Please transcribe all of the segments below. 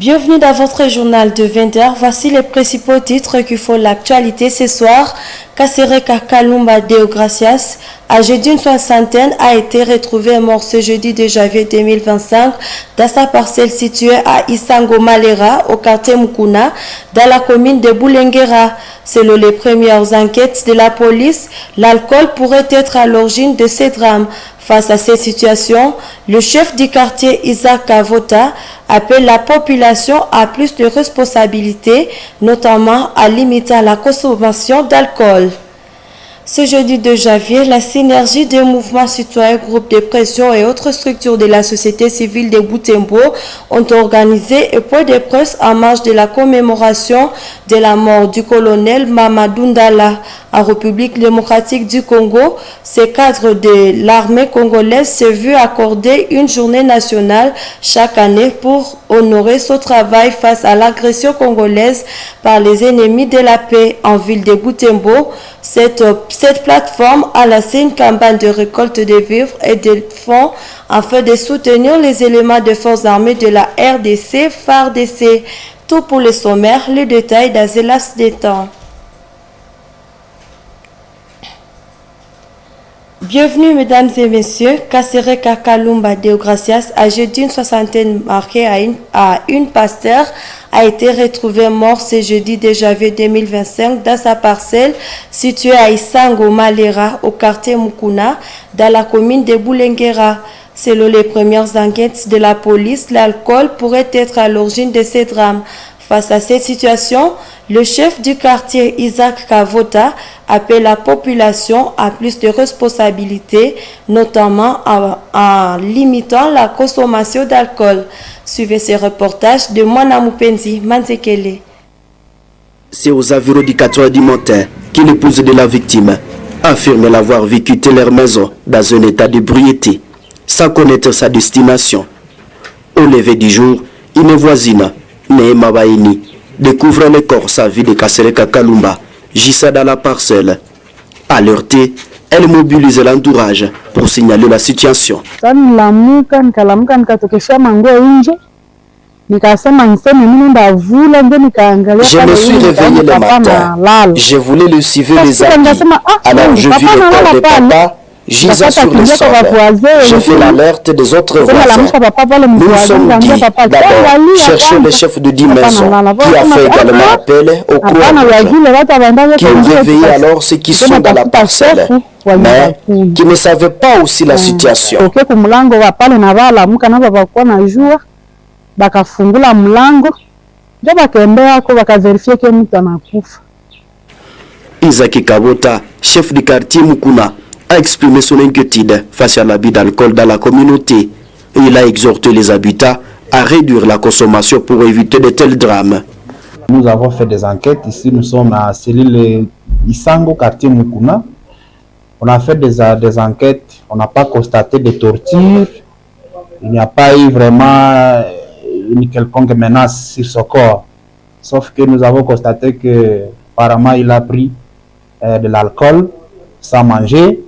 Bienvenue dans votre journal de 20h. Voici les principaux titres qui font l'actualité ce soir. Kasereka Kalumba Deo Gracias, âgé d'une soixantaine, a été retrouvé mort ce jeudi 2 janvier 2025 dans sa parcelle située à Isango Malera, au quartier Mukuna, dans la commune de Boulenguera. Selon les premières enquêtes de la police, l'alcool pourrait être à l'origine de ces drames. Face à cette situation, le chef du quartier Isaac Kavota appelle la population à plus de responsabilités, notamment à limiter la consommation d'alcool. Ce jeudi 2 janvier, la synergie des mouvements citoyens, groupes de pression et autres structures de la société civile de Butembo ont organisé un point de presse en marge de la commémoration de la mort du colonel Mamadou Ndala. En République démocratique du Congo, ces cadres de l'armée congolaise s'est vu accorder une journée nationale chaque année pour honorer son travail face à l'agression congolaise par les ennemis de la paix. En ville de Butembo, cette plateforme a lancé une campagne de récolte de vivres et de fonds afin de soutenir les éléments de forces armées de la RDC, FARDC. Tout pour le sommaire, les détails dans un laps de temps. Bienvenue mesdames et messieurs. Kasereka Kalumba Deo Gracias, âgé d'une soixantaine, marqué à une pasteur, a été retrouvé mort ce jeudi 2 janvier 2025 dans sa parcelle située à Isango Malera, au quartier Mukuna, dans la commune de Boulenguera. Selon les premières enquêtes de la police, l'alcool pourrait être à l'origine de ces drames. Face à cette situation, le chef du quartier Isaac Kavota appelle la population à plus de responsabilités, notamment en limitant la consommation d'alcool. Suivez ce reportage de Mwana Mupenzi Manzekele. C'est aux environs du 4 du matin que l'épouse de la victime affirme l'avoir vu quitter leur maison dans un état d'ébriété, sans connaître sa destination. Au lever du jour, une voisine, Neema Baini, découvre le corps sa vie de Kasereka Kalumba, gissant dans la parcelle. Alertée, elle mobilise l'entourage pour signaler la situation. Je me suis réveillé le matin. Je voulais le suivre les habits. Alors je vis le corps de papa gisant sur le sol. Je fais l'alerte des autres voisins. Nous nous sommes dit d'abord chercher le chef de 10 maisons qui a fait également appel au courant qui ont réveillé alors ceux qui sont dans la parcelle, mais qui ne savaient pas aussi la situation. Isaac Kavota, chef du quartier Mukuna, a exprimé son inquiétude face à l'abus d'alcool dans la communauté et il a exhorté les habitants à réduire la consommation pour éviter de tels drames. Nous avons fait des enquêtes ici, nous sommes à cellule Isango, quartier Mukuna. On a fait des enquêtes, on n'a pas constaté de torture, il n'y a pas eu vraiment une quelconque menace sur son corps. Sauf que nous avons constaté que apparemment il a pris de l'alcool sans manger.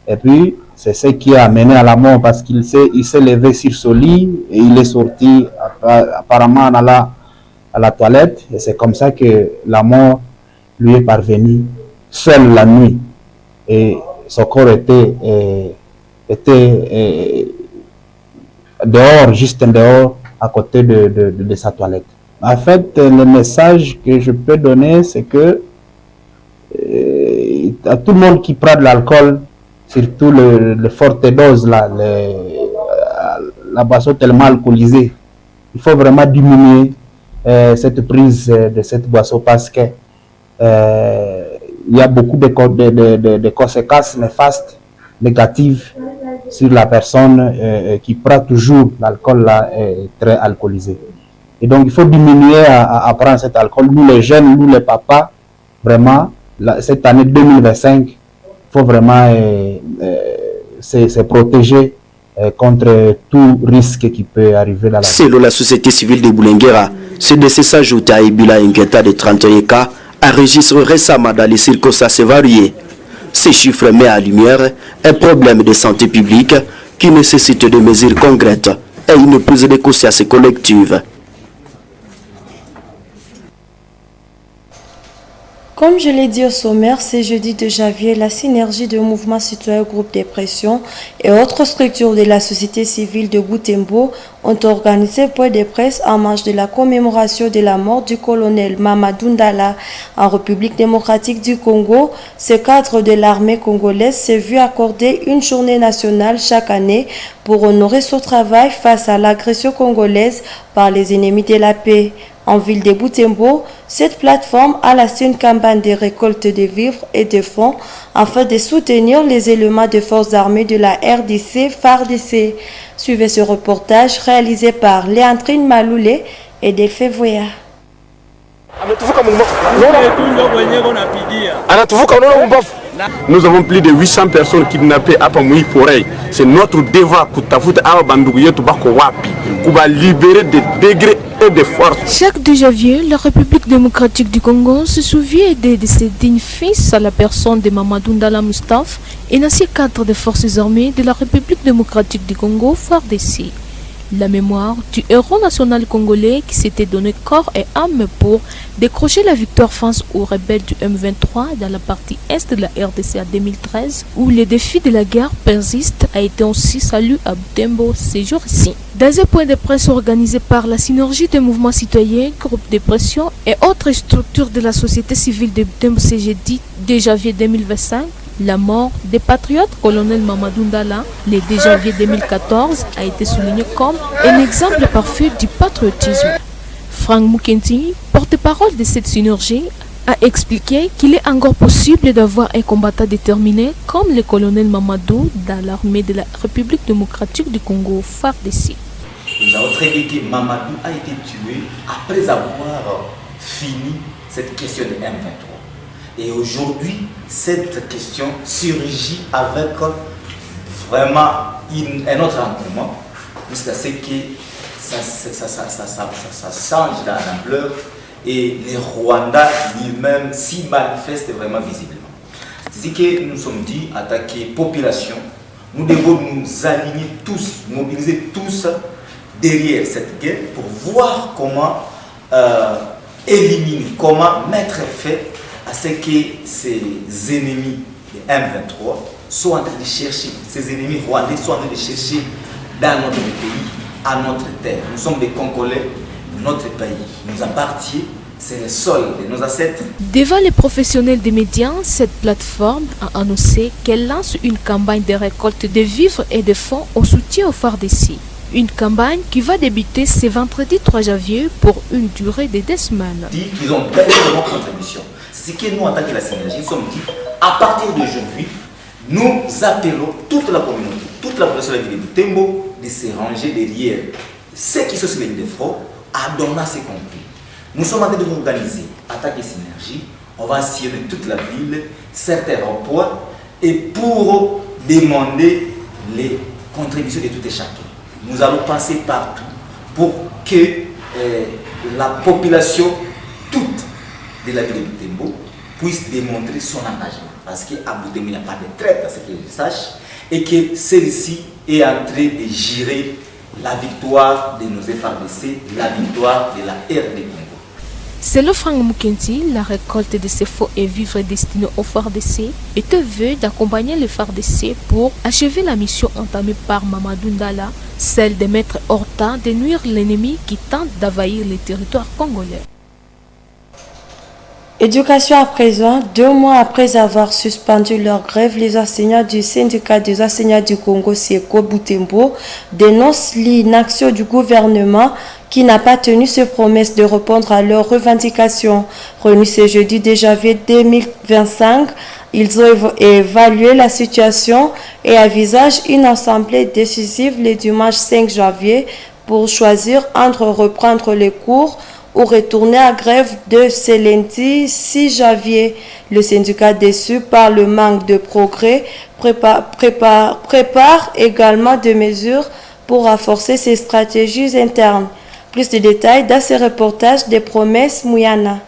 Et puis, c'est ce qui a amené à la mort parce qu'il s'est levé sur son lit et il est sorti apparemment en allant à la toilette. Et c'est comme ça que la mort lui est parvenue seule la nuit. Et son corps était dehors, juste dehors, à côté de sa toilette. En fait, le message que je peux donner, c'est que à tout le monde qui prend de l'alcool, surtout le forte dose, la boisson tellement alcoolisée, il faut vraiment diminuer cette prise de cette boisson parce que il y a beaucoup de conséquences néfastes, négatives sur la personne qui prend toujours l'alcool très alcoolisé. Et donc il faut diminuer à prendre cet alcool. Nous les jeunes, nous les papas, vraiment, cette année 2025, il faut vraiment se protéger contre tout risque qui peut arriver là. Selon la société civile de Boulenguera, ce décès s'ajoute à Ebola inquiétant de 31 cas enregistrés récemment dans les circonstances variées. Ces chiffres mettent à lumière un problème de santé publique qui nécessite des mesures concrètes et une prise de conscience collective. Comme je l'ai dit au sommaire, ce jeudi 2 janvier, la synergie de mouvements citoyens, groupes de pression et autres structures de la société civile de Butembo ont organisé un point de presse en marge de la commémoration de la mort du colonel Mamadou Ndala en République démocratique du Congo. Ce cadre de l'armée congolaise s'est vu accorder une journée nationale chaque année pour honorer son travail face à l'agression congolaise par les ennemis de la paix. En ville de Butembo, cette plateforme a lancé une campagne de récolte de vivres et de fonds afin de soutenir les éléments de forces armées de la RDC FARDC. Suivez ce reportage réalisé par Léandrine Maloulé et Delphé Voya. Nous avons plus de 800 personnes kidnappées à Pamui Forêt. C'est notre devoir de libérer des degrés et des forces. Chaque 2 janvier, la République démocratique du Congo se souvient des décès dignes fils à la personne de Mamadou Ndala Moustapha et l'ancien cadre des forces armées de la République démocratique du Congo, FARDC. La mémoire du héros national congolais qui s'était donné corps et âme pour décrocher la victoire face aux rebelles du M23 dans la partie est de la RDC en 2013, où les défis de la guerre persistent, a été aussi salué à Butembo ces jours-ci. Dans un point de presse organisé par la synergie des mouvements citoyens, groupes de pression et autres structures de la société civile de Butembo ce jeudi 2 janvier 2025, la mort des patriotes colonel Mamadou Ndala, le 2 janvier 2014, a été soulignée comme un exemple parfait du patriotisme. Frank Mukenti, porte-parole de cette synergie, a expliqué qu'il est encore possible d'avoir un combattant déterminé comme le colonel Mamadou dans l'armée de la République démocratique du Congo, FARDC. Nous avons très bien que Mamadou a été tué après avoir fini cette question de M23. Et aujourd'hui, cette question surgit avec vraiment un autre engouement, jusqu'à ce que ça change d'ampleur et le Rwanda lui-même s'y manifeste vraiment visiblement. C'est-à-dire que nous sommes dit, en tant que population, nous devons nous aligner tous, mobiliser tous derrière cette guerre pour voir comment éliminer, comment mettre fin à ce que ces ennemis de M23 soient en train de chercher, ces ennemis rwandais sont en train de chercher dans notre pays, à notre terre. Nous sommes des Congolais, notre pays nous appartient, c'est le sol de nos ancêtres. Devant les professionnels des médias, cette plateforme a annoncé qu'elle lance une campagne de récolte de vivres et de fonds au soutien au FARDC. Une campagne qui va débuter ce vendredi 3 janvier pour une durée de 2 semaines. Ils ont payé leur contribution. C'est ce que nous, en tant que la synergie, nous sommes dit, à partir d'aujourd'hui, nous appelons toute la communauté, toute la population de la ville de Butembo de se ranger derrière ceux qui sont sur les lignes de front à donner ce compris. Nous sommes en train de nous organiser en tant que synergie. On va sillonner toute la ville, certains emplois, et pour demander les contributions de tout et chacun. Nous allons passer partout pour que la population toute de la ville de Butembo puisse démontrer son engagement. Parce qu'à Butembo, il n'y a pas de traite, à ce que je sache, et que celle-ci est en train de gérer la victoire de nos FARDC, la victoire de la RD Congo. Selon Frank Mukenti, la récolte de ces faux et vivres destinés au FARDC est un vœu d'accompagner le FARDC pour achever la mission entamée par Mamadou Ndala, celle de mettre hors temps de nuire l'ennemi qui tente d'envahir les territoires congolais. Éducation à présent, 2 mois après avoir suspendu leur grève, les enseignants du syndicat des enseignants du Congo, SIECO Butembo, dénoncent l'inaction du gouvernement qui n'a pas tenu ses promesses de répondre à leurs revendications. Réunis ce jeudi 2 janvier 2025, ils ont évalué la situation et envisagent une assemblée décisive le dimanche 5 janvier pour choisir entre reprendre les cours ou retourner à grève de ce lundi 6 janvier. Le syndicat déçu par le manque de progrès prépare également des mesures pour renforcer ses stratégies internes. Plus de détails dans ce reportage des promesses Mouyana.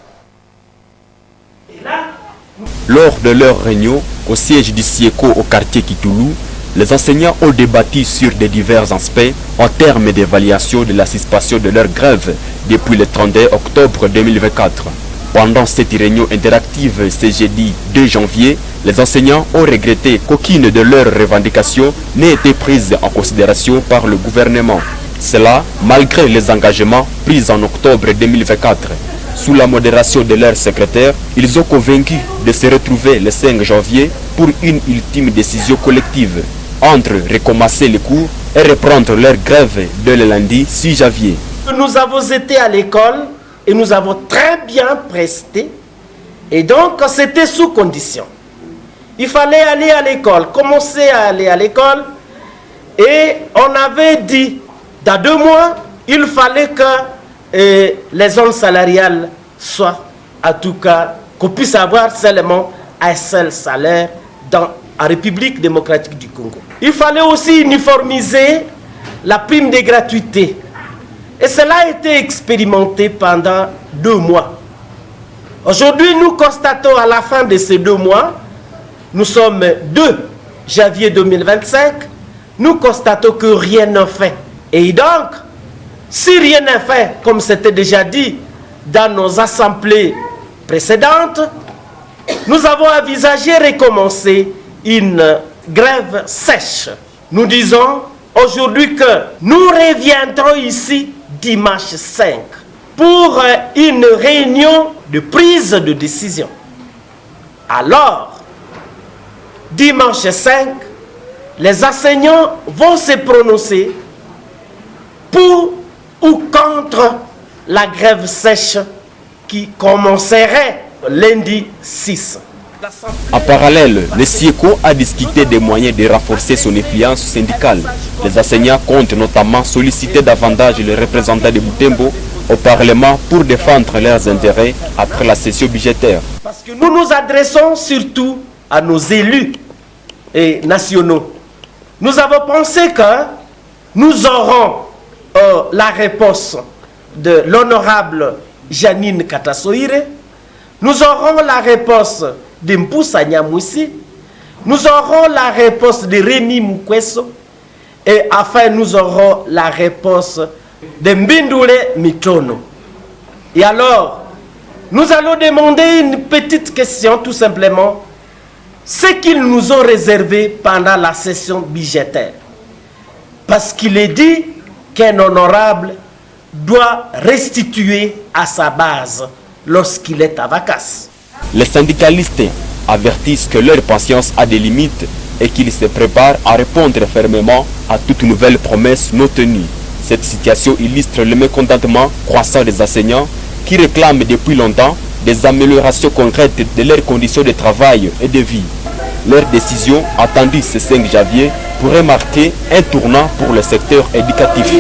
Lors de leur réunion au siège du SIECO au quartier Kitoulou, les enseignants ont débattu sur des divers aspects en termes d'évaluation de la suspension de leur grève depuis le 31 octobre 2024. Pendant cette réunion interactive ce jeudi 2 janvier, les enseignants ont regretté qu'aucune de leurs revendications n'ait été prise en considération par le gouvernement. Cela malgré les engagements pris en octobre 2024. Sous la modération de leur secrétaire, ils ont convaincu de se retrouver le 5 janvier pour une ultime décision collective, entre recommencer les cours et reprendre leur grève dès le lundi 6 janvier. Nous avons été à l'école et nous avons très bien presté, et donc c'était sous condition. Il fallait aller à l'école, commencer à aller à l'école, et on avait dit, dans 2 mois, il fallait que les zones salariales soient, en tout cas, qu'on puisse avoir seulement un seul salaire dans la République démocratique du Congo. Il fallait aussi uniformiser la prime de gratuité. Et cela a été expérimenté pendant 2 mois. Aujourd'hui, nous constatons à la fin de ces 2 mois, nous sommes 2 janvier 2025, nous constatons que rien n'est fait. Et donc, si rien n'est fait, comme c'était déjà dit dans nos assemblées précédentes, nous avons envisagé recommencer une grève sèche. Nous disons aujourd'hui que nous reviendrons ici dimanche 5 pour une réunion de prise de décision. Alors, dimanche 5, les enseignants vont se prononcer pour ou contre la grève sèche qui commencerait lundi 6. En parallèle, le SIECO a discuté des moyens de renforcer son influence syndicale. Les enseignants comptent notamment solliciter davantage les représentants de Butembo au Parlement pour défendre leurs intérêts après la session budgétaire. Parce que nous nous adressons surtout à nos élus nationaux. Nous avons pensé que nous aurons la réponse de l'honorable Janine Katasoire, nous aurons la réponse de Mpoussa Nyamwisi, nous aurons la réponse de Rémi Mukweso, et enfin nous aurons la réponse de Mbindoule Mitono. Et alors, nous allons demander une petite question tout simplement, ce qu'ils nous ont réservé pendant la session budgétaire. Parce qu'il est dit qu'un honorable doit restituer à sa base lorsqu'il est à vacances. Les syndicalistes avertissent que leur patience a des limites et qu'ils se préparent à répondre fermement à toute nouvelle promesse non tenue. Cette situation illustre le mécontentement croissant des enseignants qui réclament depuis longtemps des améliorations concrètes de leurs conditions de travail et de vie. Leur décision, attendue ce 5 janvier, pourrait marquer un tournant pour le secteur éducatif.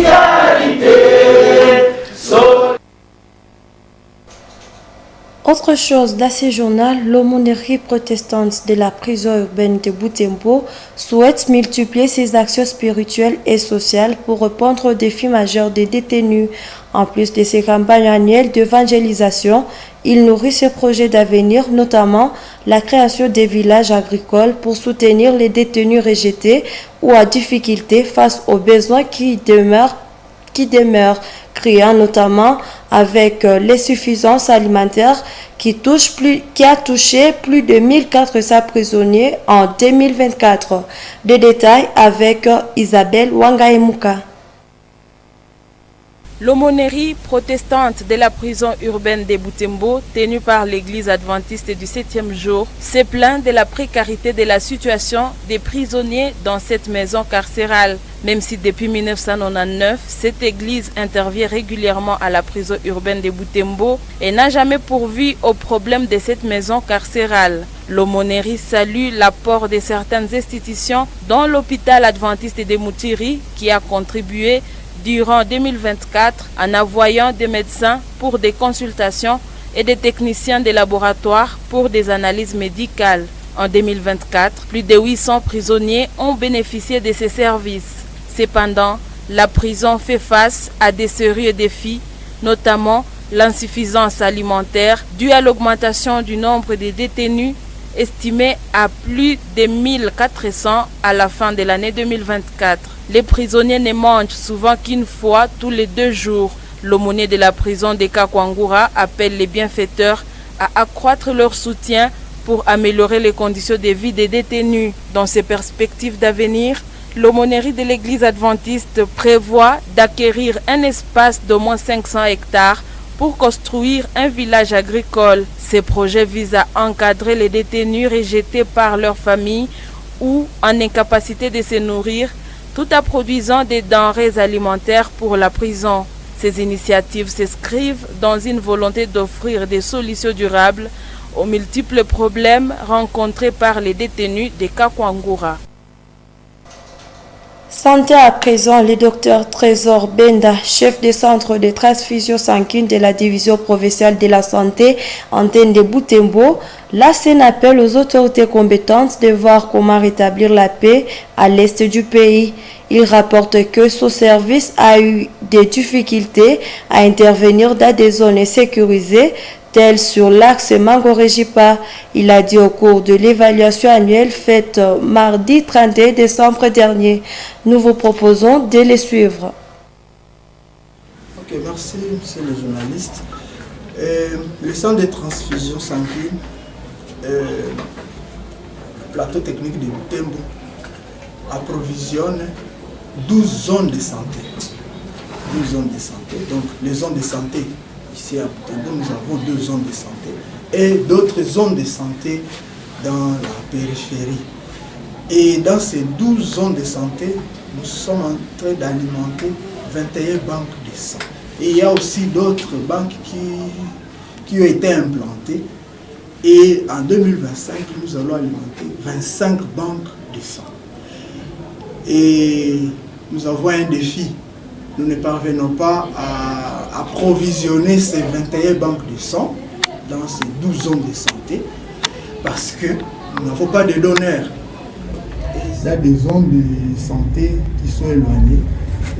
Autre chose, dans ce journal, l'aumônerie protestante de la prison urbaine de Butembo souhaite multiplier ses actions spirituelles et sociales pour répondre aux défis majeurs des détenus. En plus de ces campagnes annuelles d'évangélisation, il nourrit ses projets d'avenir, notamment la création des villages agricoles pour soutenir les détenus rejetés ou à difficulté face aux besoins qui demeurent, créant notamment avec l'insuffisance alimentaire qui a touché plus de 1400 prisonniers en 2024. Des détails avec Isabelle Wangaemuka. L'aumônerie protestante de la prison urbaine de Butembo, tenue par l'église adventiste du 7e jour, se plaint de la précarité de la situation des prisonniers dans cette maison carcérale. Même si depuis 1999, cette église intervient régulièrement à la prison urbaine de Butembo et n'a jamais pourvu aux problèmes de cette maison carcérale. L'aumônerie salue l'apport de certaines institutions, dont l'hôpital adventiste de Moutiri, qui a contribué durant 2024 en envoyant des médecins pour des consultations et des techniciens de laboratoire pour des analyses médicales. En 2024, plus de 800 prisonniers ont bénéficié de ces services. Cependant, la prison fait face à des sérieux défis, notamment l'insuffisance alimentaire due à l'augmentation du nombre de détenus estimé à plus de 1400 à la fin de l'année 2024. Les prisonniers ne mangent souvent qu'une fois tous les 2 jours. L'aumônier de la prison de Kakwangura appelle les bienfaiteurs à accroître leur soutien pour améliorer les conditions de vie des détenus. Dans ces perspectives d'avenir, l'aumônerie de l'église adventiste prévoit d'acquérir un espace d'au moins 500 hectares pour construire un village agricole. Ces projets visent à encadrer les détenus rejetés par leur famille ou en incapacité de se nourrir, tout en produisant des denrées alimentaires pour la prison. Ces initiatives s'inscrivent dans une volonté d'offrir des solutions durables aux multiples problèmes rencontrés par les détenus de Kakwangura. Santé à présent, le docteur Trésor Benda, chef du centre de transfusion sanguine de la division provinciale de la santé, antenne de Butembo, lance un appel aux autorités compétentes de voir comment rétablir la paix à l'est du pays. Il rapporte que son service a eu des difficultés à intervenir dans des zones sécurisées, telles sur l'axe Mango-Régipa. Il a dit au cours de l'évaluation annuelle faite mardi 31 décembre dernier. Nous vous proposons de les suivre. Ok, merci, monsieur le journaliste. Le centre de transfusion sanguine, plateau technique de Butembo, approvisionne 12 zones de santé. 12 zones de santé. Donc, les zones de santé, ici à Butembo, nous avons 2 zones de santé et d'autres zones de santé dans la périphérie. Et dans ces 12 zones de santé, nous sommes en train d'alimenter 21 banques de sang. Et il y a aussi d'autres banques qui ont été implantées. Et en 2025, nous allons alimenter 25 banques de sang. Et nous avons un défi. Nous ne parvenons pas à approvisionner ces 21 banques de sang dans ces 12 zones de santé parce que nous n'avons pas de donneurs. Et il y a des zones de santé qui sont éloignées.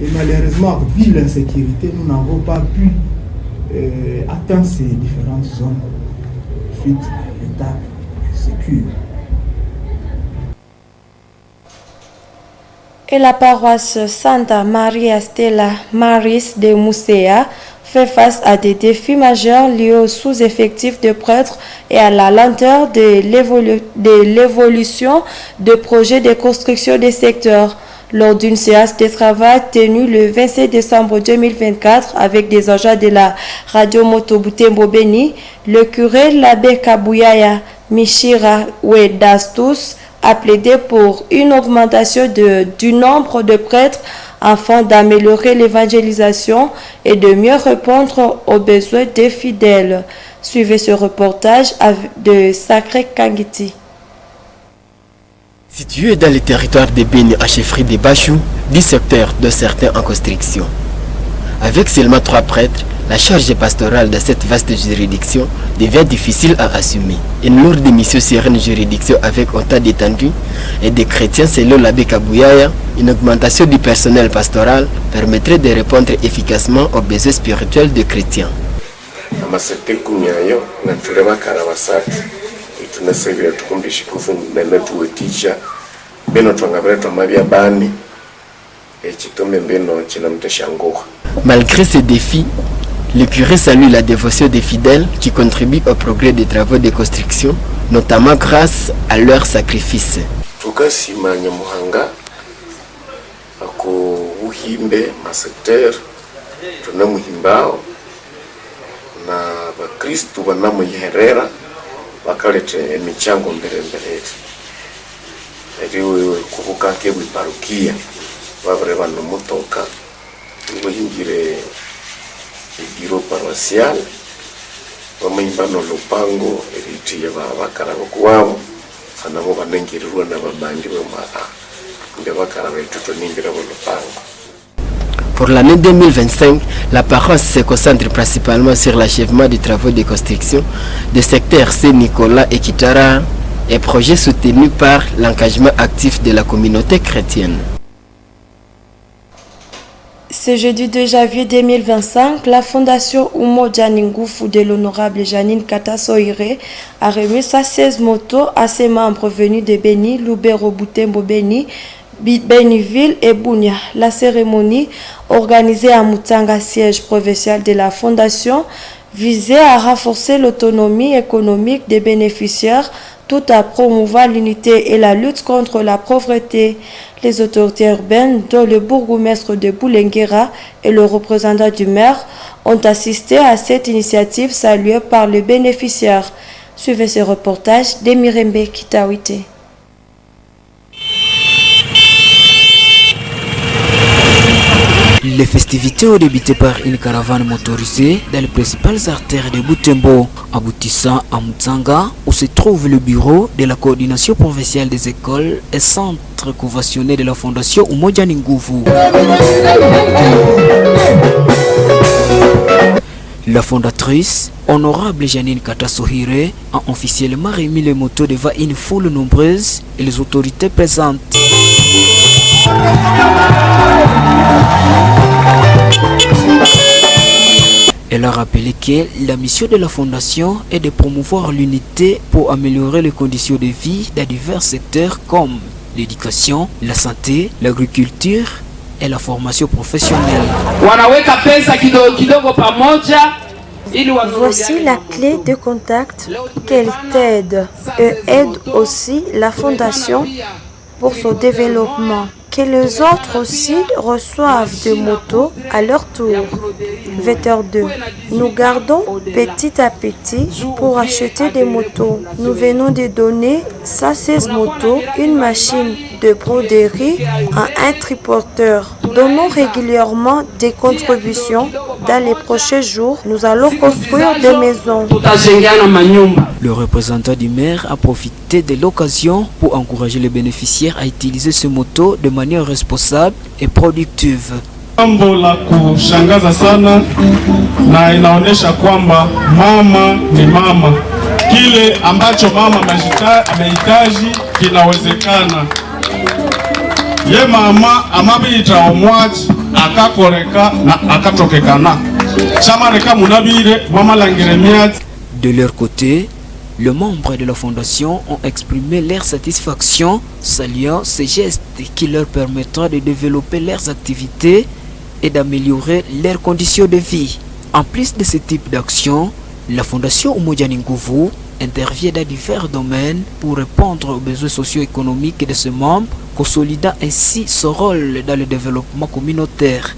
Et malheureusement, vu l'insécurité, nous n'avons pas pu atteindre ces différentes zones suite à l'état sécuritaire. Et la paroisse Santa Maria Stella Maris de Musea fait face à des défis majeurs liés au sous-effectif de prêtres et à la lenteur de l'évolution de projets de construction des secteurs. Lors d'une séance de travail tenue le 27 décembre 2024 avec des agents de la radio Moto Butembo Beni, le curé l'abbé Kabuyaya Mishira Wedastus a plaidé pour une augmentation du nombre de prêtres afin d'améliorer l'évangélisation et de mieux répondre aux besoins des fidèles. Suivez ce reportage de Sacré Kangiti. Situé dans le territoire de Beni à chefferie de Bachou, 10 secteurs de certains en construction. Avec seulement 3 prêtres, la charge pastorale de cette vaste juridiction devient difficile à assumer. Une lourde mission sur une juridiction avec un tas d'étendues et des chrétiens selon l'abbé Kabuyaya, une augmentation du personnel pastoral permettrait de répondre efficacement aux besoins spirituels des chrétiens. Malgré ces défis, le curé salue la dévotion des fidèles qui contribuent au progrès des travaux de construction, notamment grâce à leur sacrifice. Biro paroisial bamaimbano lupango eriti ya bakara kuwabo fanamo banengirirwa na babandi bamara nde bakara betuto ningira lupango. Pour l'année 2025, la paroisse se concentre principalement sur l'achèvement des travaux de construction des secteurs Saint-Nicolas et Kitara et projets soutenus par l'engagement actif de la communauté chrétienne. Ce jeudi 2 janvier 2025, la fondation Umo Janingufu de l'honorable Janine Katasoire a remis sa 16 motos à ses membres venus de Beni, Lubero, Butembo, Beni, Beniville et Bunia. La cérémonie, organisée à Mutanga, siège provincial de la fondation, visait à renforcer l'autonomie économique des bénéficiaires tout à promouvoir l'unité et la lutte contre la pauvreté. Les autorités urbaines, dont le bourgmestre de Boulenguera et le représentant du maire, ont assisté à cette initiative saluée par les bénéficiaires. Suivez ce reportage d'Emirembe Kitawite. Les festivités ont débuté par une caravane motorisée dans les principales artères de Butembo, aboutissant à Mutsanga, où se trouve le bureau de la coordination provinciale des écoles et centre conventionné de la fondation Umoja Nguvu. La fondatrice, honorable Janine Katasohire, a officiellement remis les motos devant une foule nombreuse et les autorités présentes. Elle a rappelé que la mission de la fondation est de promouvoir l'unité pour améliorer les conditions de vie dans divers secteurs comme l'éducation, la santé, l'agriculture et la formation professionnelle. Voici la clé de contact qu'elle t'aide et aide aussi la fondation pour son développement. Que les autres aussi reçoivent des motos à leur tour. Vecteur 2. Nous gardons petit à petit pour acheter des motos. Nous venons de donner 116 motos, une machine de broderie à un triporteur. Donnons régulièrement des contributions. Dans les prochains jours, nous allons construire des maisons. Le représentant du maire a profité de l'occasion pour encourager les bénéficiaires à utiliser ces motos de manière responsable et productive. Jambo la kushangaza sana na inaonyesha kwamba mama ni mama. Kile ambacho mama amehitaji kinawezekana. Ye mama amabita omwaji akakoreka na akatokekana. Chamareka munabire mama langire miati. De leur côté, les membres de la fondation ont exprimé leur satisfaction, saluant ces gestes qui leur permettront de développer leurs activités et d'améliorer leurs conditions de vie. En plus de ce type d'action, la fondation Umoja Nguvu intervient dans divers domaines pour répondre aux besoins socio-économiques de ses membres, consolidant ainsi son rôle dans le développement communautaire.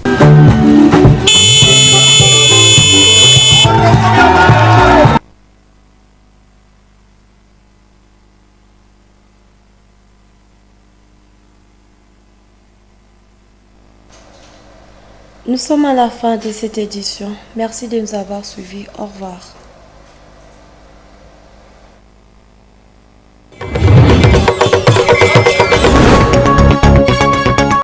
Nous sommes à la fin de cette édition. Merci de nous avoir suivis. Au revoir.